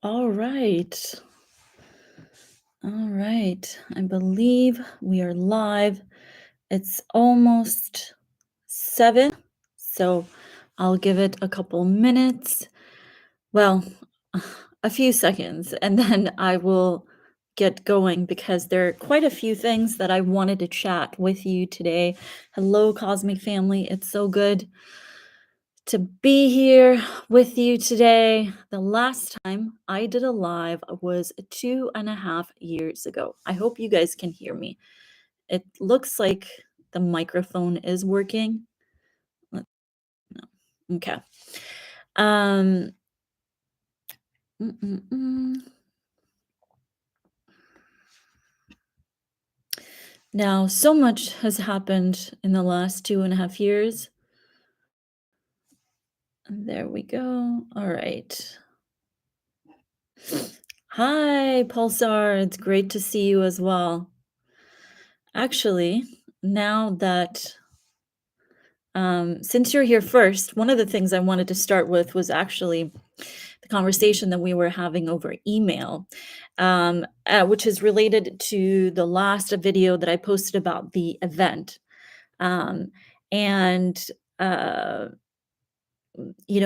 All right. All right. I believe we are live. It's almost 7, so I'll give it a couple minutes. Well, a few seconds, and then I will get going because there are quite a few things that I wanted to chat with you today. Hello, Cosmic Family. It's so good to be here with you today. The last time I did a live was 2.5 years ago. I hope you guys can hear me. It looks like the microphone is working. Let- No. Okay. Um, mm, mm, mm. Now, so much has happened in the last 2.5 years. There we go. All right. Hi, Pulsar. It's great to see you as well. Actually, now that since you're here first, one of the things I wanted to start with was actually the conversation that we were having over email, which is related to the last video that I posted about the event. Um, and uh,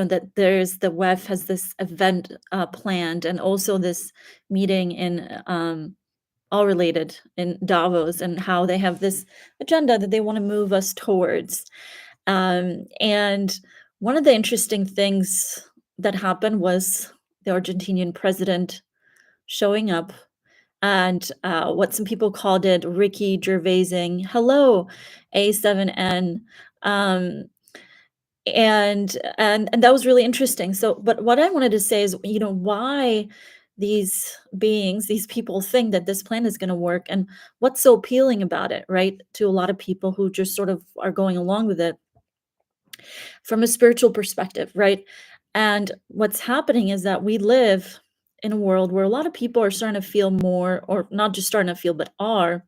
that there's the WEF has this event planned, and also this meeting in all related in Davos, and how they have this agenda that they want to move us towards. And one of the interesting things that happened was the Argentinian president showing up, and what some people called it Ricky Gervaising. Hello, A7N. Um, and that was really interesting. So, but what I wanted to say is, why these beings, these people think that this plan is going to work, and what's so appealing about it, right? To a lot of people who just sort of are going along with it from a spiritual perspective, right? And what's happening is that we live in a world where a lot of people are starting to feel more, or not just starting to feel, but are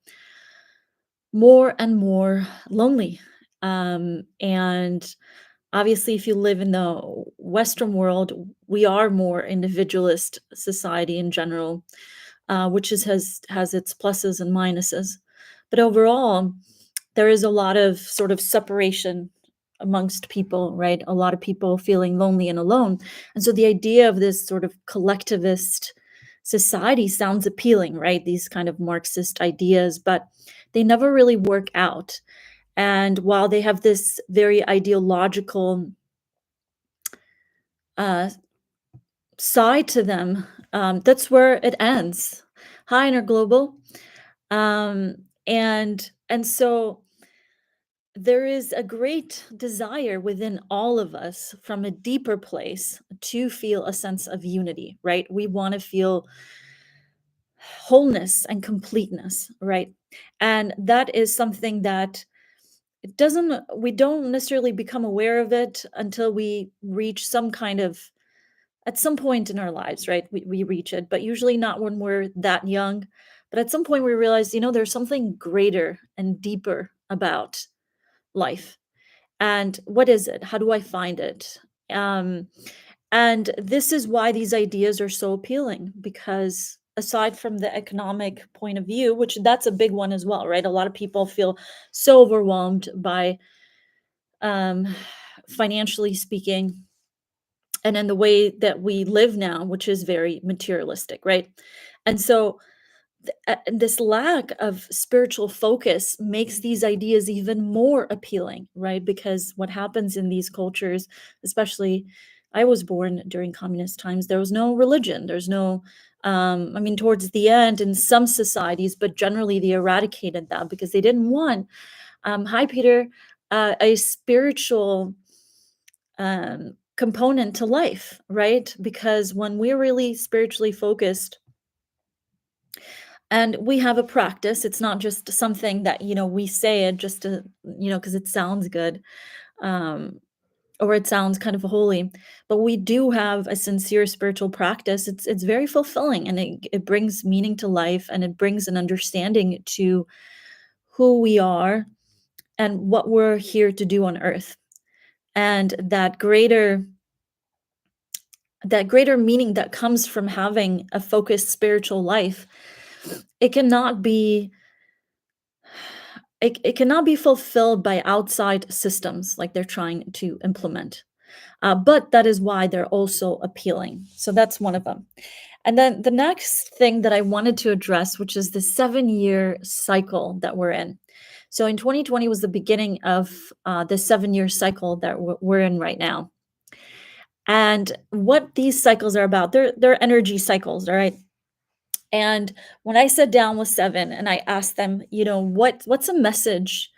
more and more lonely. And obviously, if you live in the Western world, we are more individualist society in general, which has its pluses and minuses. But overall, there is a lot of sort of separation amongst people, right? A lot of people feeling lonely and alone. And so the idea of this sort of collectivist society sounds appealing, right? These kind of Marxist ideas, but they never really work out. And while they have this very ideological uh, side to them, that's where it ends. Hi, Inner Global. And so there is a great desire within all of us from a deeper place to feel a sense of unity, right? We want to feel wholeness and completeness, right? And that is something that it doesn't we don't necessarily become aware of it until we reach some kind of at some point in our lives, right? We reach it, but usually not when we're that young. But at some point we realize, there's something greater and deeper about life. And what is it? How do I find it? Um, and this is why these ideas are so appealing, because aside from the economic point of view, which that's a big one as well, right? A lot of people feel so overwhelmed by um, financially speaking, and in the way that we live now, which is very materialistic, right? And so this lack of spiritual focus makes these ideas even more appealing, right? Because what happens in these cultures, especially I was born during communist times, there was no religion. There's no, I mean, towards the end in some societies, but generally they eradicated that because they didn't want, hi, Peter, a spiritual component to life, right? Because when we're really spiritually focused, and we have a practice, it's not just something that we say it just to because it sounds good, um or it sounds kind of holy, but we do have a sincere spiritual practice. It's very fulfilling, and it brings meaning to life, and it brings an understanding to who we are and what we're here to do on earth. And that greater that greater meaning that comes from having a focused spiritual life, it cannot be it cannot be fulfilled by outside systems like they're trying to implement. But that is why they're also appealing. So that's one of them. And then the next thing that I wanted to address, which is the 7-year cycle that we're in. So in 2020 was the beginning of the 7-year cycle that we're in right now. And what these cycles are about, they're energy cycles, all right? And when I sat down with seven and I asked them, what's a message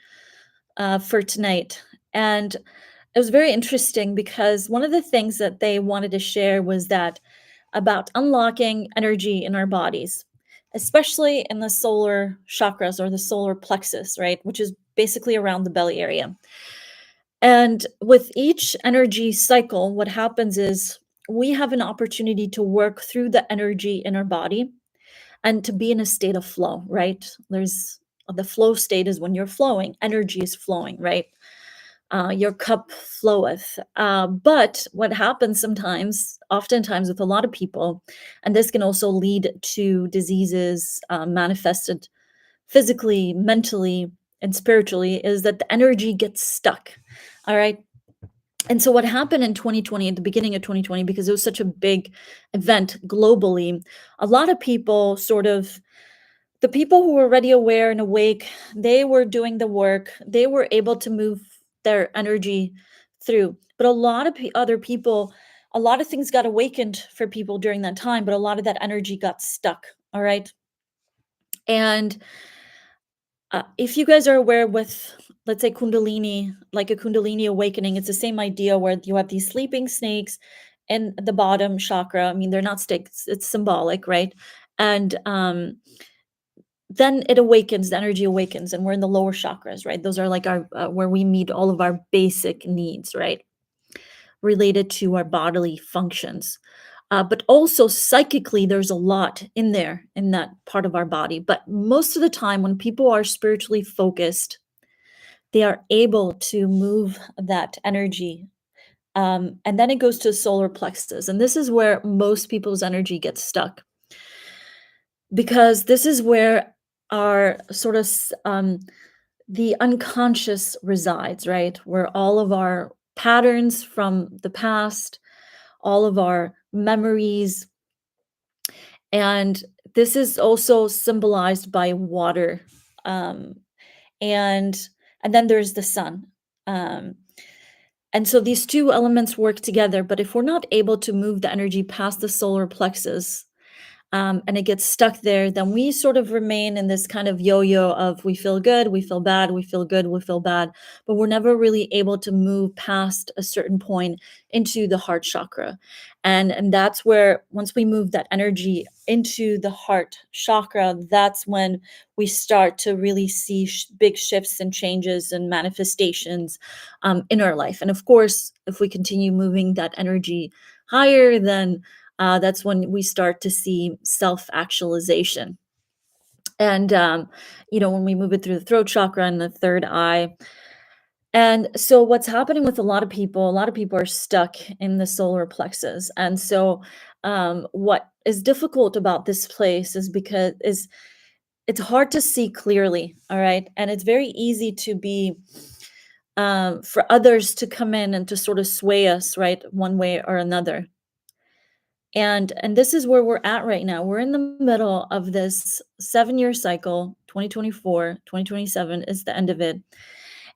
for tonight? And it was very interesting because one of the things that they wanted to share was that about unlocking energy in our bodies, especially in the solar chakras or the solar plexus, right? Which is basically around the belly area. And with each energy cycle, what happens is we have an opportunity to work through the energy in our body and to be in a state of flow, right? There's the flow state is when you're flowing, energy is flowing, right? Your cup floweth. But what happens sometimes, oftentimes with a lot of people, and this can also lead to diseases manifested physically, mentally, and spiritually, is that the energy gets stuck. All right. And so, what happened in 2020, at the beginning of 2020, because it was such a big event globally, a lot of people the people who were already aware and awake, they were doing the work. They were able to move their energy through. But a lot of other people, a lot of things got awakened for people during that time, but a lot of that energy got stuck. All right. And if you guys are aware with, let's say, Kundalini, like a Kundalini awakening, it's the same idea where you have these sleeping snakes in the bottom chakra. I mean, they're not snakes, it's symbolic, right? And then it awakens, the energy awakens, and we're in the lower chakras, right? Those are like our where we meet all of our basic needs, right? Related to our bodily functions. But also psychically, there's a lot in there in that part of our body. But most of the time, when people are spiritually focused, they are able to move that energy. And then it goes to solar plexus. And this is where most people's energy gets stuck because this is where our the unconscious resides, right? Where all of our patterns from the past, all of our memories, and this is also symbolized by water. Um, and and then there's the sun. Um, and so these two elements work together, but if we're not able to move the energy past the solar plexus, and it gets stuck there, then we sort of remain in this kind of yo-yo of we feel good, we feel bad, we feel good, we feel bad, but we're never really able to move past a certain point into the heart chakra. And that's where once we move that energy into the heart chakra, that's when we start to really see big shifts and changes and manifestations in our life. And of course, if we continue moving that energy higher, then that's when we start to see self actualization. And, when we move it through the throat chakra and the third eye. And so, what's happening with a lot of people are stuck in the solar plexus. And so, what is difficult about this place is because it's hard to see clearly. All right. And it's very easy to be for others to come in and to sort of sway us, right, one way or another. And this is where we're at right now. We're in the middle of this 7-year cycle. 2024, 2027 is the end of it.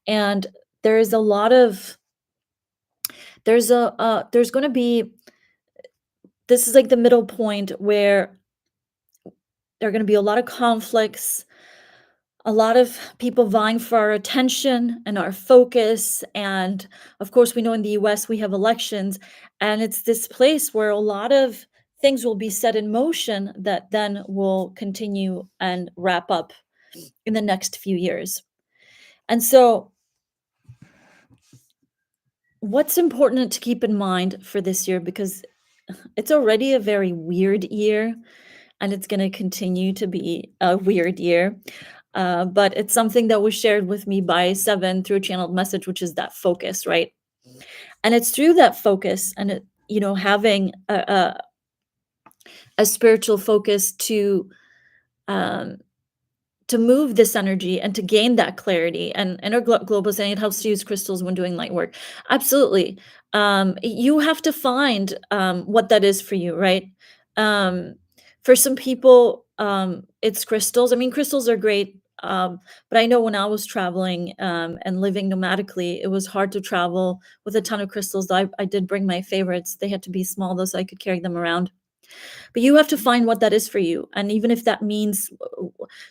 And there's a lot of there's going to be this is like the middle point where there are going to be a lot of conflicts, a lot of people vying for our attention and our focus. And of course, we know in the US we have elections, and it's this place where a lot of things will be set in motion that then will continue and wrap up in the next few years. And so, what's important to keep in mind for this year, because it's already a very weird year and it's going to continue to be a weird year. But it's something that was shared with me by Seven through a channeled message, which is that focus, right? And it's through that focus, and having a spiritual focus um, to move this energy and to gain that clarity. And global saying it helps to use crystals when doing light work. Absolutely. You have to find what that is for you, right? Um, for some people, it's crystals. I mean, crystals are great. But I know when I was traveling and living nomadically, it was hard to travel with a ton of crystals. I did bring my favorites. They had to be small, though, so I could carry them around. But you have to find what that is for you. And even if that means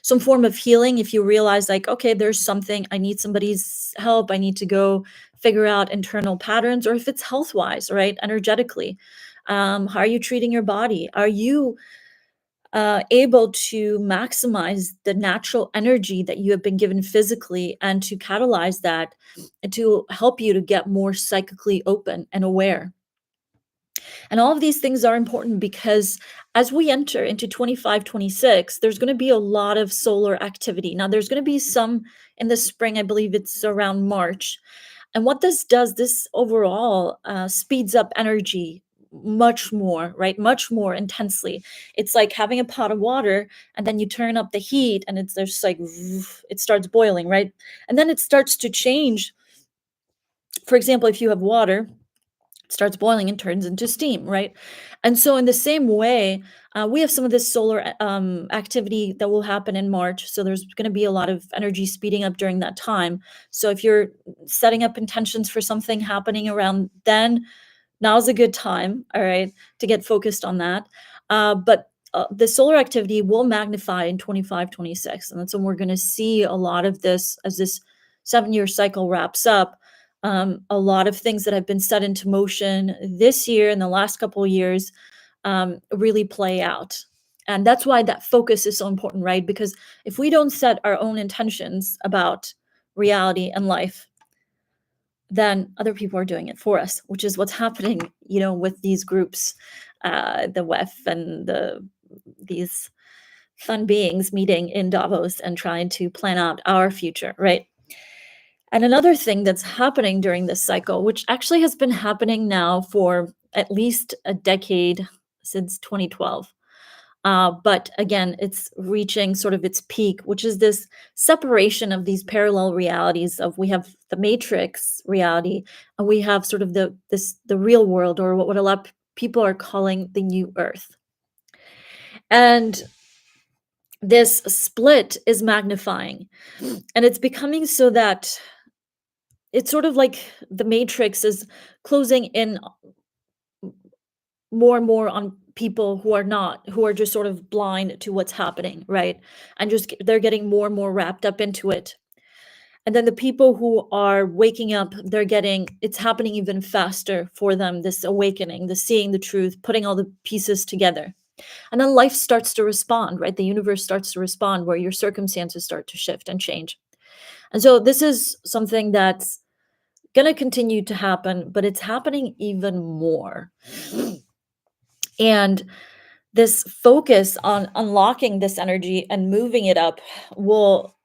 some form of healing, if you realize, like, okay, there's something, I need somebody's help, I need to go figure out internal patterns, or if it's health wise, right? Energetically. How are you treating your body? Are you able to maximize the natural energy that you have been given physically and to catalyze that and to help you to get more psychically open and aware? And all of these things are important because as we enter into 25, 26, there's going to be a lot of solar activity. Now, there's going to be some in the spring, I believe it's around March. And what this does, this overall speeds up energy much more, right? Much more intensely. It's like having a pot of water and then you turn up the heat and it's just like, it starts boiling, right? And then it starts to change. For example, if you have water, starts boiling and turns into steam, right? And so, in the same way, we have some of this solar activity that will happen in March. So, there's going to be a lot of energy speeding up during that time. So, if you're setting up intentions for something happening around then, now's a good time, all right, to get focused on that. But the solar activity will magnify in 25, 26. And that's when we're going to see a lot of this as this 7 year cycle wraps up. A lot of things that have been set into motion this year and the last couple of years really play out. And that's why that focus is so important, right? Because if we don't set our own intentions about reality and life, then other people are doing it for us, which is what's happening, with these groups, the WEF and these fun beings meeting in Davos and trying to plan out our future, right? And another thing that's happening during this cycle, which actually has been happening now for at least a decade, since 2012. But again, it's reaching sort of its peak, which is this separation of these parallel realities of we have the matrix reality and we have sort of the real world, or what a lot of people are calling the new earth. And this split is magnifying, and it's becoming so that it's sort of like the matrix is closing in more and more on people who are just sort of blind to what's happening, right? And they're getting more and more wrapped up into it. And then the people who are waking up, it's happening even faster for them, this awakening, the seeing the truth, putting all the pieces together. And then life starts to respond, right? The universe starts to respond where your circumstances start to shift and change. And so this is something that's going to continue to happen, but it's happening even more. And this focus on unlocking this energy and moving it up will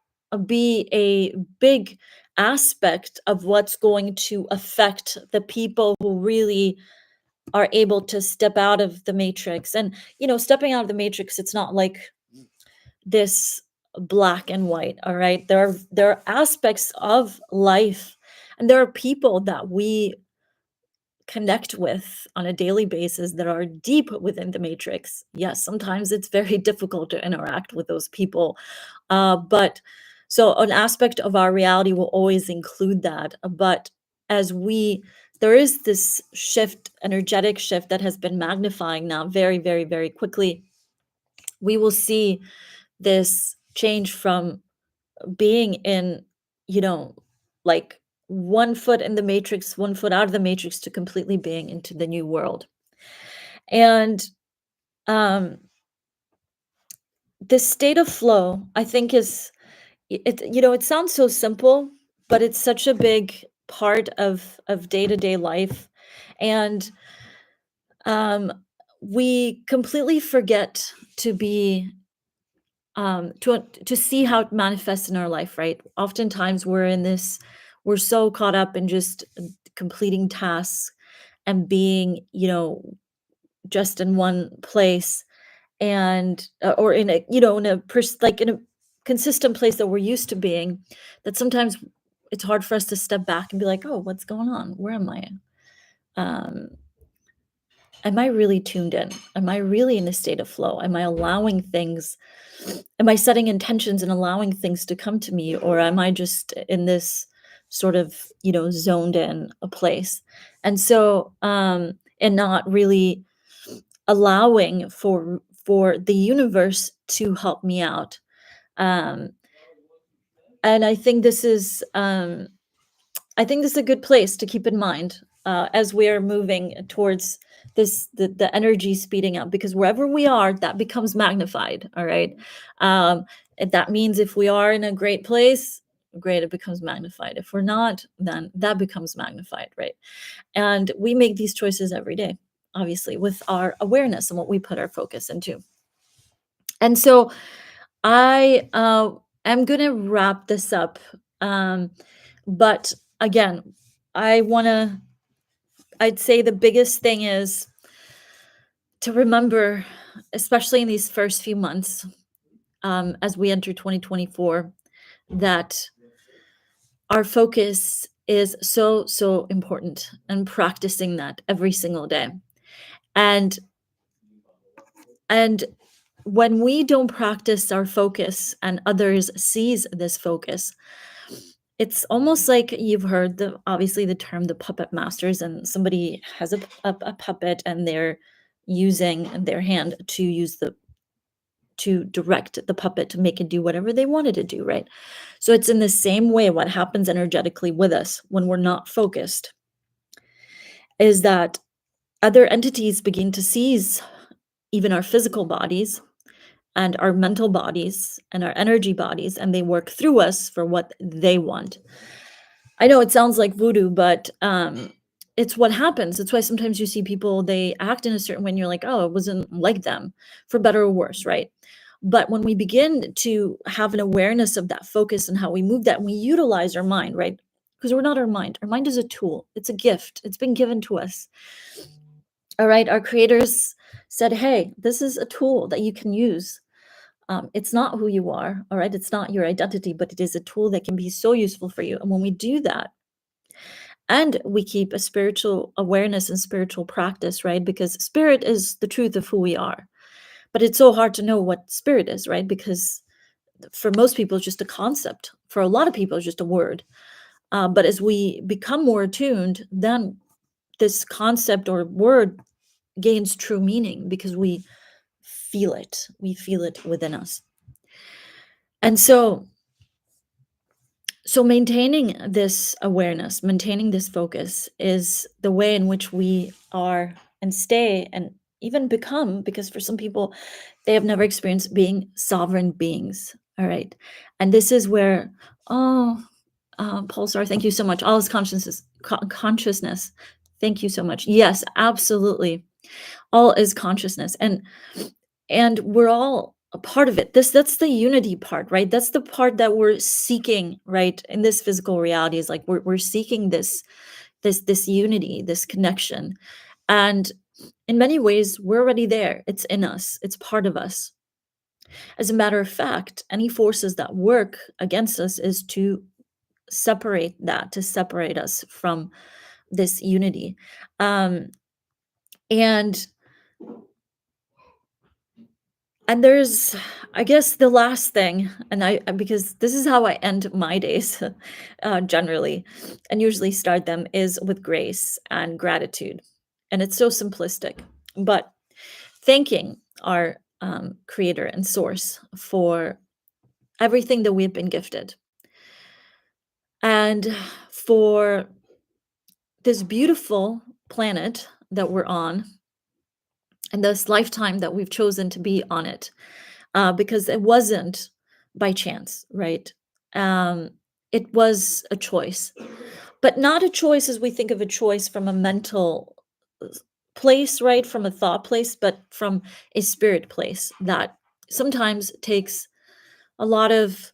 be a big aspect of what's going to affect the people who really are able to step out of the matrix. And stepping out of the matrix, it's not like this black and white, all right? There are aspects of life, and there are people that we connect with on a daily basis that are deep within the matrix. Yes, sometimes it's very difficult to interact with those people. But so an aspect of our reality will always include that. But as there is this shift, energetic shift that has been magnifying now very, very, very quickly. We will see this change from being in, you know, like one foot in the matrix, one foot out of the matrix, to completely being into the new world. And this state of flow, I think, it sounds so simple, but it's such a big part of day-to-day life. And um, we completely forget to be to see how it manifests in our life, right? Oftentimes we're so caught up in just completing tasks and being, just in one place, and or in a, like in a consistent place that we're used to being, that sometimes it's hard for us to step back and be like, oh, what's going on, where am I, um am I really tuned in, am I really in a state of flow, am I allowing things, am I setting intentions and allowing things to come to me, or am I just in this sort of, zoned in a place, and so and not really allowing for the universe to help me out. um and I think this is a good place to keep in mind, as we are moving towards the energy speeding up, because wherever we are, that becomes magnified. All right. And that means if we are in a great place, great, it becomes magnified. If we're not, then that becomes magnified. Right. And we make these choices every day, obviously, with our awareness and what we put our focus into. And so I am going to wrap this up. Um, but again, I want to, I'd say the biggest thing is to remember, especially in these first few months, as we enter 2024, that our focus is so, so important, and practicing that every single day. And, and when we don't practice our focus and others sees this focus, it's almost like you've heard the obviously the term the puppet masters, and somebody has a puppet and they're using their hand to direct the puppet to make it do whatever they wanted to do, right? So it's in the same way what happens energetically with us when we're not focused is that other entities begin to seize even our physical bodies and our mental bodies and our energy bodies, and they work through us for what they want. I know it sounds like voodoo, but it's what happens. It's why sometimes you see people, they act in a certain way and you're like, oh, it wasn't like them, for better or worse, right? But when we begin to have an awareness of that focus and how we move that, and we utilize our mind, right? Because we're not our mind. Our mind is a tool, it's a gift, it's been given to us. All right. Our creators said, hey, this is a tool that you can use. It's not who you are. All right. It's not your identity, but it is a tool that can be so useful for you. And when we do that, and we keep a spiritual awareness and spiritual practice, right? Because spirit is the truth of who we are. But it's so hard to know what spirit is, right? Because for most people, it's just a concept. For a lot of people, it's just a word. But as we become more attuned, then this concept or word gains true meaning because we feel it. We feel it within us. And so maintaining this awareness, maintaining this focus is the way in which we are and stay and even become, because for some people, they have never experienced being sovereign beings. All right. And this is where, oh, Pulsar, thank you so much. All is consciousness. Thank you so much. Yes, absolutely. All is consciousness. And we're all a part of it. That's the unity part, right? That's the part that we're seeking, right? In this physical reality is like we're seeking this unity, this connection. And in many ways, we're already there. It's in us. It's part of us. As a matter of fact, any forces that work against us is to separate us from this unity. Um, and And there's, I guess, the last thing, and because this is how I end my days, generally, and usually start them, is with grace and gratitude. And it's so simplistic, but thanking our creator and source for everything that we've been gifted, and for this beautiful planet that we're on, and this lifetime that we've chosen to be on it. Because it wasn't by chance, right? Um, it was a choice, but not a choice as we think of a choice from a mental place, right? From a thought place, but from a spirit place that sometimes takes a lot of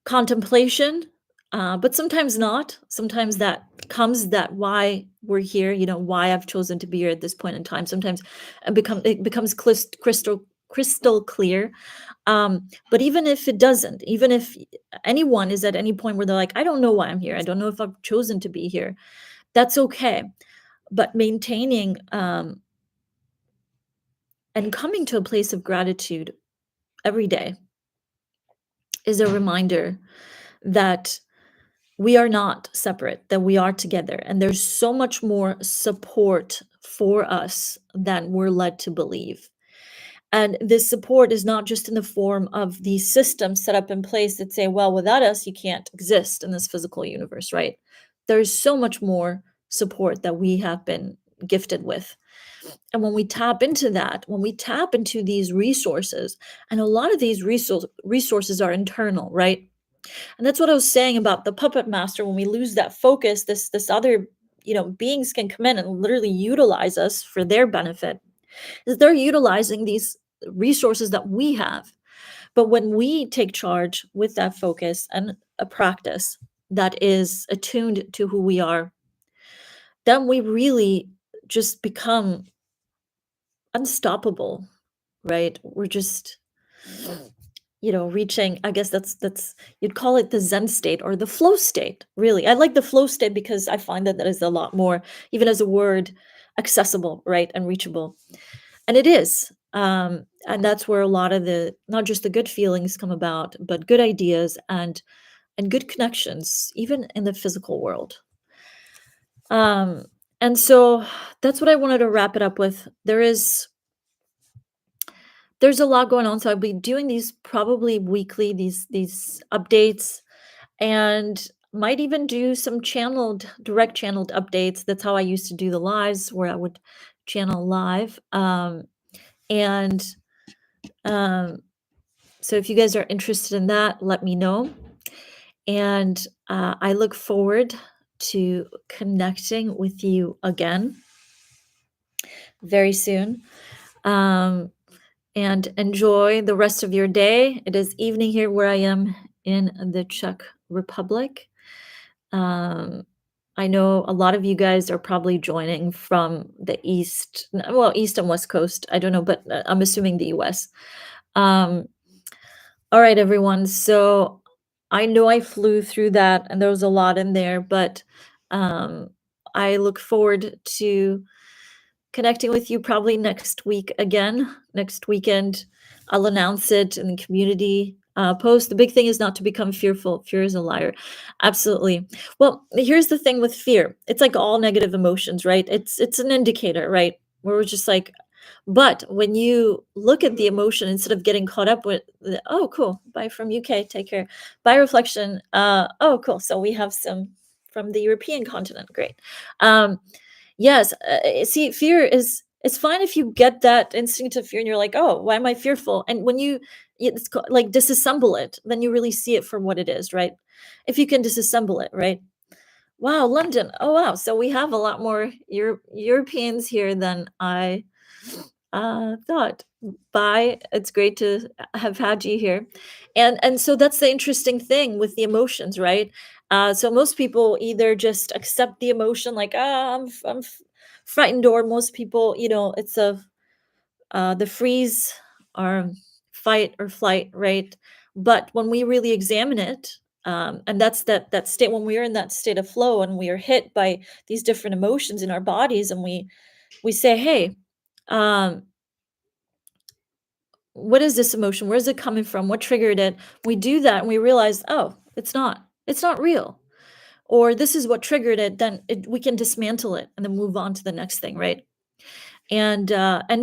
contemplation, But sometimes not. Sometimes that comes that why we're here, why I've chosen to be here at this point in time. Sometimes it becomes crystal clear. But even if it doesn't, even if anyone is at any point where they're like, I don't know why I'm here. I don't know if I've chosen to be here. That's okay. But maintaining and coming to a place of gratitude every day is a reminder that we are not separate, that we are together. And there's so much more support for us than we're led to believe. And this support is not just in the form of these systems set up in place that say, well, without us, you can't exist in this physical universe, right? There's so much more support that we have been gifted with. And when we tap into that, when we tap into these resources, and a lot of these resources are internal, right? And that's what I was saying about the puppet master. When we lose that focus, this other, beings can come in and literally utilize us for their benefit. Is they're utilizing these resources that we have. But when we take charge with that focus and a practice that is attuned to who we are, then we really just become unstoppable, right? We're just reaching, I guess that's you'd call it the zen state or the flow state. Really, I like the flow state because I find that that is a lot more, even as a word, accessible, right, and reachable. And it is, and that's where a lot of the, not just the good feelings come about, but good ideas and good connections, even in the physical world. um and so that's what I wanted to wrap it up with. There's a lot going on, so I'll be doing these probably weekly, these updates, and might even do some direct channeled updates. That's how I used to do the lives, where I would channel live. And um, so if you guys are interested in that, let me know. And I look forward to connecting with you again very soon. Um, and enjoy the rest of your day. It is evening here where I am in the Czech Republic. Um, I know a lot of you guys are probably joining from the east, well, east and west coast. I don't know, but I'm assuming the US. Um, all right, everyone. So I know I flew through that and there was a lot in there, but um, I look forward to connecting with you probably next week again, next weekend. I'll announce it in the community post. The big thing is not to become fearful. Fear is a liar. Absolutely. Well, here's the thing with fear. It's like all negative emotions, right? It's an indicator, right? Where we're just like, but when you look at the emotion instead of getting caught up with the, oh, cool, bye from UK, take care. By reflection, oh, cool. So we have some from the European continent. Great. Yes, see, fear is, it's fine if you get that instinct of fear and you're like, "Oh, why am I fearful?" And when like disassemble it, then you really see it for what it is, right? If you can disassemble it, right? Wow, London. Oh wow, so we have a lot more Europeans here than I thought. Bye. It's great to have had you here. And so that's the interesting thing with the emotions, right? So most people either just accept the emotion like, ah, frightened, or most people, it's the freeze or fight or flight, right? But when we really examine it, and that's that state when we are in that state of flow and we are hit by these different emotions in our bodies, and we say, hey, um, what is this emotion? Where's it coming from? What triggered it? We do that and we realize, oh, it's not real. Or this is what triggered it, then we can dismantle it and then move on to the next thing, right? And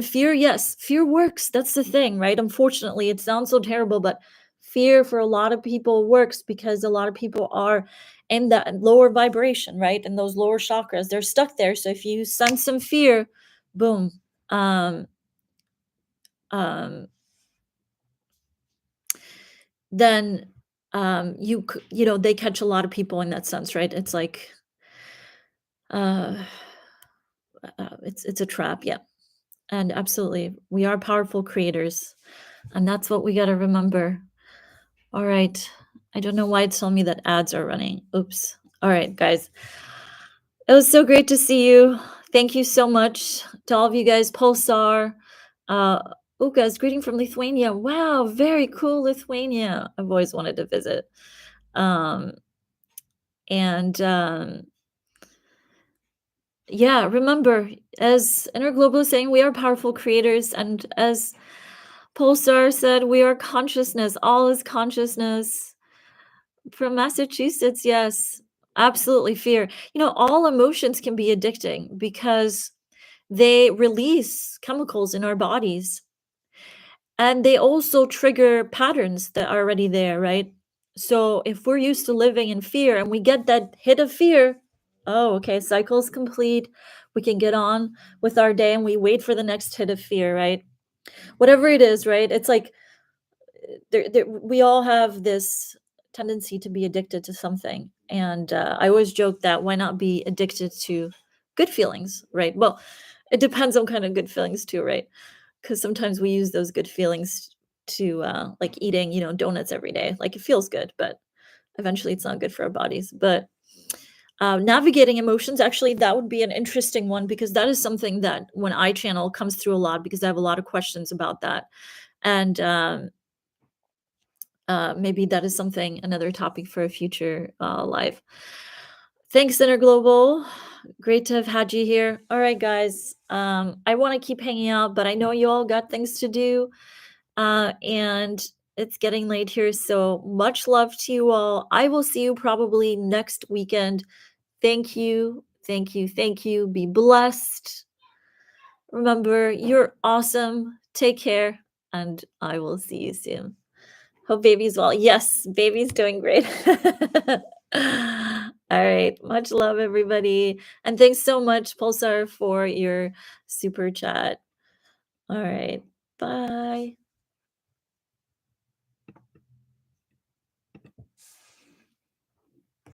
fear, yes, fear works. That's the thing, right? Unfortunately, it sounds so terrible, but fear for a lot of people works because a lot of people are in that lower vibration, right? And those lower chakras, they're stuck there. So if you sense some fear, boom. Um, um, then they catch a lot of people in that sense, right? It's like uh, it's a trap, yeah. And absolutely, we are powerful creators, and that's what we got to remember. All right, I don't know why it's telling me that ads are running. Oops. All right, guys. It was so great to see you. Thank you so much to all of you guys. Pulsar, uh, Ukas, greeting from Lithuania. Wow, very cool, Lithuania. I've always wanted to visit. Um, and yeah, remember, as Inner Global is saying, we are powerful creators. And as Pulsar said, we are consciousness. All is consciousness. From Massachusetts, yes, absolutely fear. All emotions can be addicting because they release chemicals in our bodies and they also trigger patterns that are already there, right? So if we're used to living in fear and we get that hit of fear, oh, okay, cycle's complete. We can get on with our day and we wait for the next hit of fear, right? Whatever it is, right? It's like we all have this tendency to be addicted to something. And I always joke that why not be addicted to good feelings, right? Well, it depends on kind of good feelings too, right? Because sometimes we use those good feelings to like eating, donuts every day. Like it feels good, but eventually it's not good for our bodies. But navigating emotions, actually, that would be an interesting one because that is something that when I channel comes through a lot because I have a lot of questions about that. And maybe that is something, another topic for a future live. Thanks, Inner Global. Great to have had you here. All right, guys. I want to keep hanging out, but I know you all got things to do. And it's getting late here. So much love to you all. I will see you probably next weekend. Thank you. Thank you. Thank you. Be blessed. Remember, you're awesome. Take care. And I will see you soon. Hope baby's well. Yes, baby's doing great. All right. Much love, everybody. And thanks so much, Pulsar, for your super chat. All right. Bye.